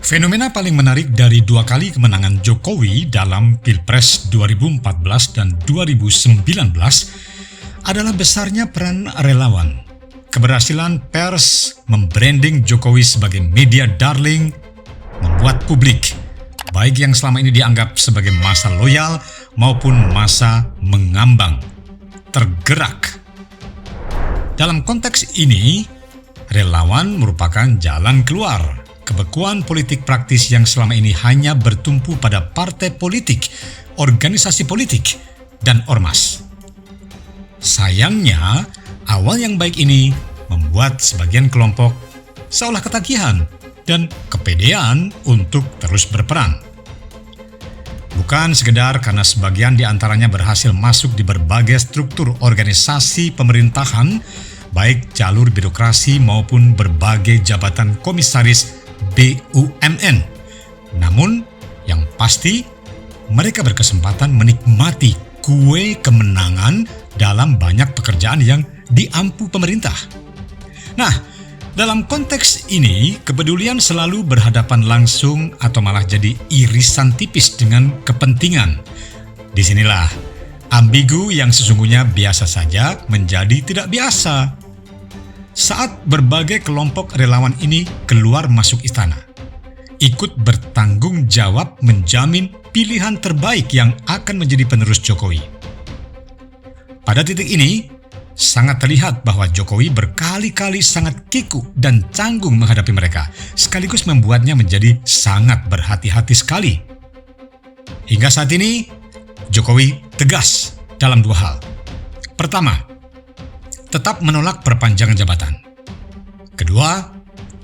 Fenomena paling menarik dari dua kali kemenangan Jokowi dalam Pilpres 2014 dan 2019 adalah besarnya peran relawan. Keberhasilan pers membranding Jokowi sebagai media darling membuat publik, baik yang selama ini dianggap sebagai massa loyal maupun massa mengambang, tergerak. Dalam konteks ini, relawan merupakan jalan keluar kebekuan politik praktis yang selama ini hanya bertumpu pada partai politik, organisasi politik, dan ormas. Sayangnya, awal yang baik ini membuat sebagian kelompok seolah ketagihan dan kepedean untuk terus berperan. Bukan sekedar karena sebagian di antaranya berhasil masuk di berbagai struktur organisasi pemerintahan, baik jalur birokrasi maupun berbagai jabatan komisaris BUMN. Namun, yang pasti, mereka berkesempatan menikmati kue kemenangan dalam banyak pekerjaan yang diampu pemerintah. Nah, dalam konteks ini, kepedulian selalu berhadapan langsung atau malah jadi irisan tipis dengan kepentingan. Disinilah ambigu yang sesungguhnya biasa saja menjadi tidak biasa. Saat berbagai kelompok relawan ini keluar masuk istana, ikut bertanggung jawab menjamin pilihan terbaik yang akan menjadi penerus Jokowi. Pada titik ini, sangat terlihat bahwa Jokowi berkali-kali sangat kiku dan canggung menghadapi mereka, sekaligus membuatnya menjadi sangat berhati-hati sekali. Hingga saat ini, Jokowi tegas dalam dua hal. Pertama, tetap menolak perpanjangan jabatan. Kedua,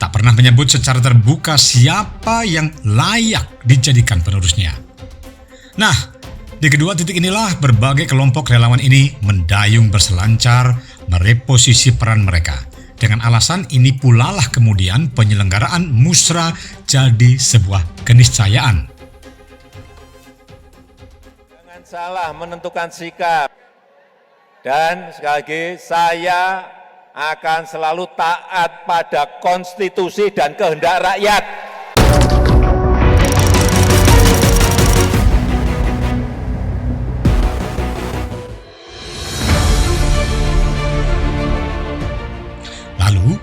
tak pernah menyebut secara terbuka siapa yang layak dijadikan penerusnya. Nah, di kedua titik inilah berbagai kelompok relawan ini mendayung berselancar mereposisi peran mereka. Dengan alasan ini pula lah kemudian penyelenggaraan musra jadi sebuah keniscayaan. Jangan salah menentukan sikap. Dan sekali lagi saya akan selalu taat pada konstitusi dan kehendak rakyat. Lalu,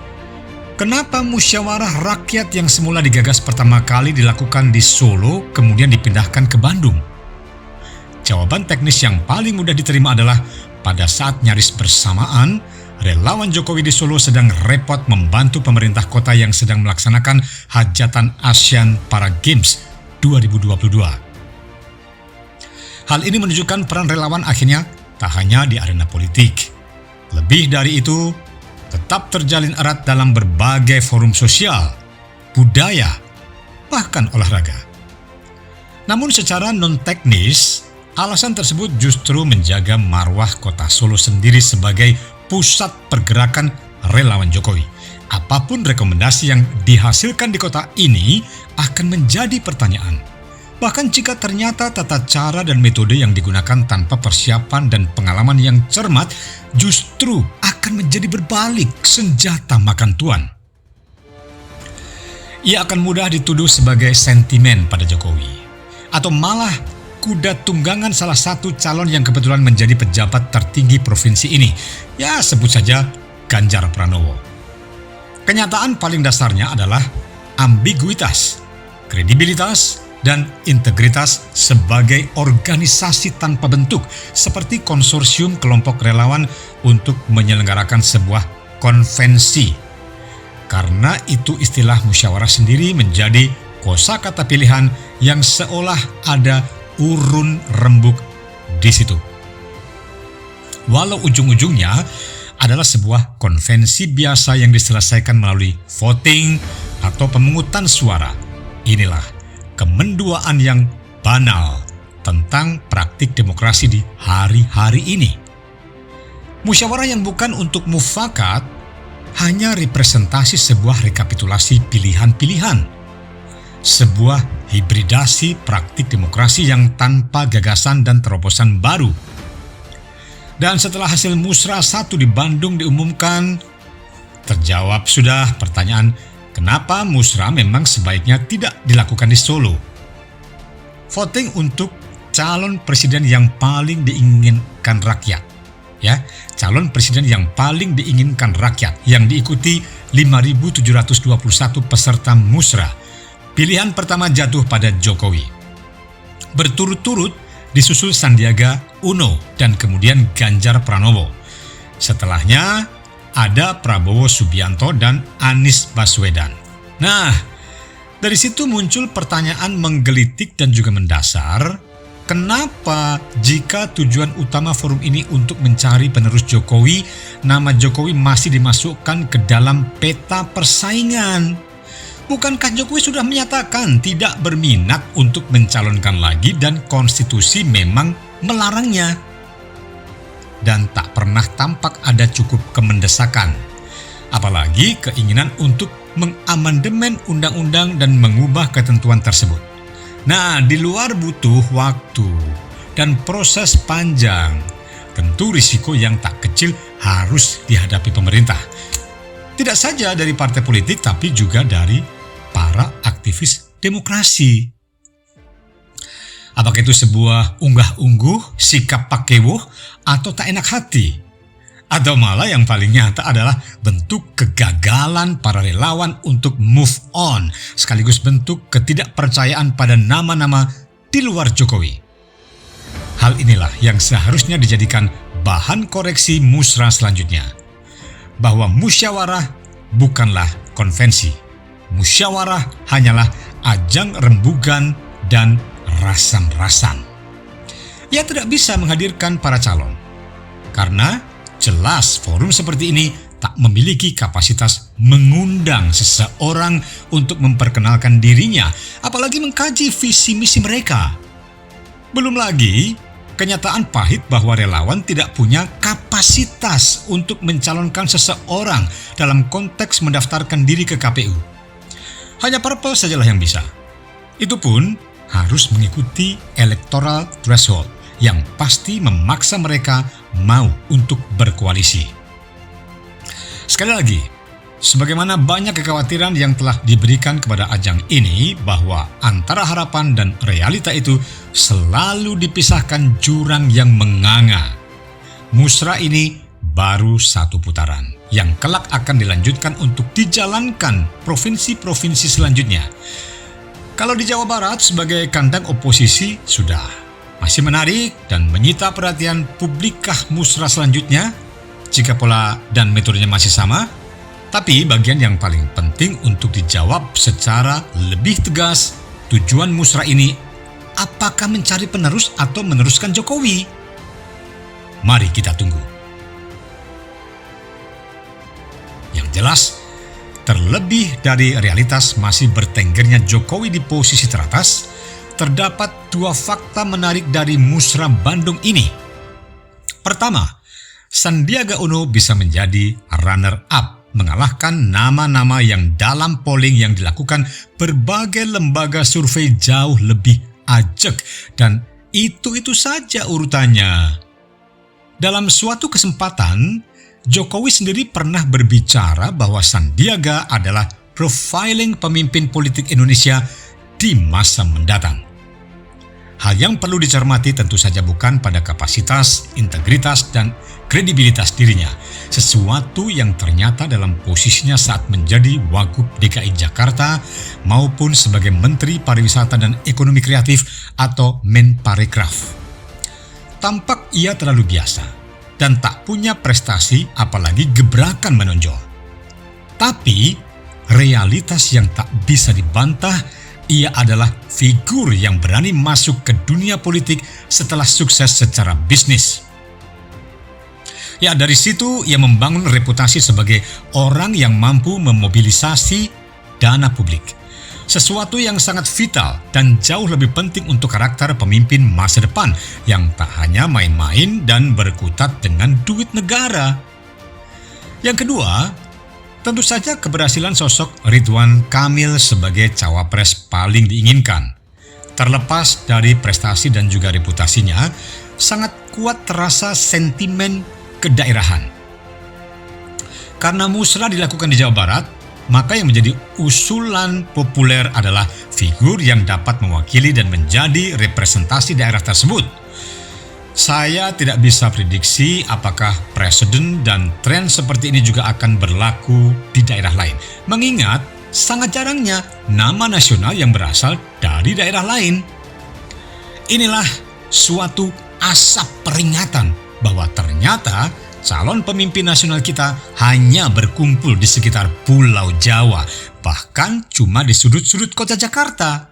kenapa musyawarah rakyat yang semula digagas pertama kali dilakukan di Solo kemudian dipindahkan ke Bandung? Jawaban teknis yang paling mudah diterima adalah pada saat nyaris bersamaan, relawan Jokowi di Solo sedang repot membantu pemerintah kota yang sedang melaksanakan hajatan Asian Para Games 2022. Hal ini menunjukkan peran relawan akhirnya tak hanya di arena politik. Lebih dari itu, tetap terjalin erat dalam berbagai forum sosial, budaya, bahkan olahraga. Namun secara non-teknis, alasan tersebut justru menjaga marwah kota Solo sendiri sebagai pusat pergerakan relawan Jokowi. Apapun rekomendasi yang dihasilkan di kota ini akan menjadi pertanyaan. Bahkan jika ternyata tata cara dan metode yang digunakan tanpa persiapan dan pengalaman yang cermat justru akan menjadi berbalik senjata makan tuan. Ia akan mudah dituduh sebagai sentimen pada Jokowi, atau malah kuda tunggangan salah satu calon yang kebetulan menjadi pejabat tertinggi provinsi ini. Ya, sebut saja Ganjar Pranowo. Kenyataan paling dasarnya adalah ambiguitas, kredibilitas, dan integritas sebagai organisasi tanpa bentuk, seperti konsorsium kelompok relawan untuk menyelenggarakan sebuah konvensi. Karena itu istilah musyawarah sendiri menjadi kosakata pilihan yang seolah ada urun rembuk di situ. Walau ujung-ujungnya adalah sebuah konvensi biasa yang diselesaikan melalui voting atau pemungutan suara. Inilah kemenduaan yang banal tentang praktik demokrasi di hari-hari ini. Musyawarah yang bukan untuk mufakat hanya representasi sebuah rekapitulasi pilihan-pilihan. Sebuah hibridasi praktik demokrasi yang tanpa gagasan dan terobosan baru. Dan setelah hasil musra 1 di Bandung diumumkan, terjawab sudah pertanyaan kenapa musrah memang sebaiknya tidak dilakukan di Solo. Voting untuk calon presiden yang paling diinginkan rakyat. Ya, calon presiden yang paling diinginkan rakyat yang diikuti 5.721 peserta musrah. Pilihan pertama jatuh pada Jokowi. Berturut-turut disusul Sandiaga Uno dan kemudian Ganjar Pranowo. Setelahnya ada Prabowo Subianto dan Anies Baswedan. Nah, dari situ muncul pertanyaan menggelitik dan juga mendasar. Kenapa jika tujuan utama forum ini untuk mencari penerus Jokowi, nama Jokowi masih dimasukkan ke dalam peta persaingan? Bukankah Jokowi sudah menyatakan tidak berminat untuk mencalonkan lagi dan konstitusi memang melarangnya? Dan tak pernah tampak ada cukup kemendesakan, apalagi keinginan untuk mengamandemen undang-undang dan mengubah ketentuan tersebut. Nah, di luar butuh waktu dan proses panjang, tentu risiko yang tak kecil harus dihadapi pemerintah. Tidak saja dari partai politik, tapi juga dari para aktivis demokrasi. Apakah itu sebuah unggah-ungguh, sikap pakewoh, atau tak enak hati? Atau malah yang paling nyata adalah bentuk kegagalan para relawan untuk move on, sekaligus bentuk ketidakpercayaan pada nama-nama di luar Jokowi. Hal inilah yang seharusnya dijadikan bahan koreksi musrah selanjutnya. Bahwa musyawarah bukanlah konvensi. Musyawarah hanyalah ajang rembugan dan rasan-rasan. Ia tidak bisa menghadirkan para calon, karena jelas forum seperti ini tak memiliki kapasitas mengundang seseorang untuk memperkenalkan dirinya, apalagi mengkaji visi misi mereka. Belum lagi, kenyataan pahit bahwa relawan tidak punya kapasitas untuk mencalonkan seseorang dalam konteks mendaftarkan diri ke KPU. Hanya parpol sajalah yang bisa. Itu pun harus mengikuti electoral threshold yang pasti memaksa mereka mau untuk berkoalisi. Sekali lagi, sebagaimana banyak kekhawatiran yang telah diberikan kepada ajang ini bahwa antara harapan dan realita itu selalu dipisahkan jurang yang menganga. Musrah ini baru satu putaran yang kelak akan dilanjutkan untuk dijalankan provinsi-provinsi selanjutnya. Kalau di Jawa Barat sebagai kandang oposisi sudah masih menarik dan menyita perhatian publikkah musrah selanjutnya jika pola dan metodenya masih sama? Tapi bagian yang paling penting untuk dijawab secara lebih tegas, tujuan musrah ini apakah mencari penerus atau meneruskan Jokowi? Mari kita tunggu. Yang jelas, terlebih dari realitas masih bertenggernya Jokowi di posisi teratas, terdapat dua fakta menarik dari musrah Bandung ini. Pertama, Sandiaga Uno bisa menjadi runner-up, mengalahkan nama-nama yang dalam polling yang dilakukan berbagai lembaga survei jauh lebih ajak, dan itu saja urutannya. Dalam suatu kesempatan, Jokowi sendiri pernah berbicara bahwa Sandiaga adalah profiling pemimpin politik Indonesia di masa mendatang. Hal yang perlu dicermati tentu saja bukan pada kapasitas, integritas, dan kredibilitas dirinya, sesuatu yang ternyata dalam posisinya saat menjadi Wagub DKI Jakarta maupun sebagai Menteri Pariwisata dan Ekonomi Kreatif atau Menparekraf. Tampak ia terlalu biasa dan tak punya prestasi apalagi gebrakan menonjol. Tapi realitas yang tak bisa dibantah, ia adalah figur yang berani masuk ke dunia politik setelah sukses secara bisnis. Ya, dari situ ia membangun reputasi sebagai orang yang mampu memobilisasi dana publik. Sesuatu yang sangat vital dan jauh lebih penting untuk karakter pemimpin masa depan yang tak hanya main-main dan berkutat dengan duit negara. Yang kedua, tentu saja keberhasilan sosok Ridwan Kamil sebagai cawapres paling diinginkan. Terlepas dari prestasi dan juga reputasinya, sangat kuat terasa sentimen kedaerahan. Karena musrah dilakukan di Jawa Barat, maka yang menjadi usulan populer adalah figur yang dapat mewakili dan menjadi representasi daerah tersebut. Saya tidak bisa prediksi apakah presiden dan tren seperti ini juga akan berlaku di daerah lain, mengingat sangat jarangnya nama nasional yang berasal dari daerah lain. Inilah suatu asap peringatan bahwa ternyata calon pemimpin nasional kita hanya berkumpul di sekitar Pulau Jawa, bahkan cuma di sudut-sudut kota Jakarta.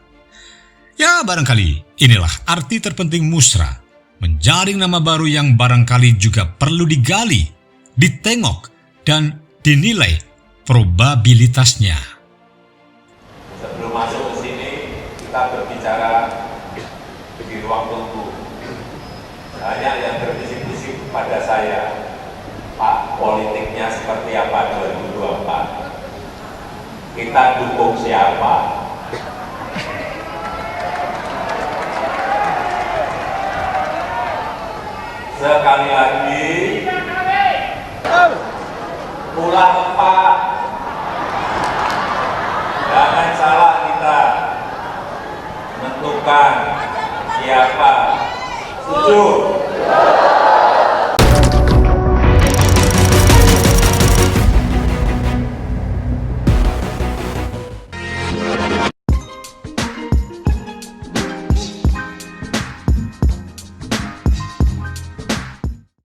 Ya, barangkali inilah arti terpenting musra, menjaring nama baru yang barangkali juga perlu digali, ditengok, dan dinilai probabilitasnya. Sebelum masuk ke sini, kita berbicara di ruang tunggu. Banyak yang berbisik-bisik pada saya, Pak, politiknya seperti apa 2024? Kita dukung siapa? Sekali lagi, ulah Pak, jangan salah kita menentukan siapa. Setuju?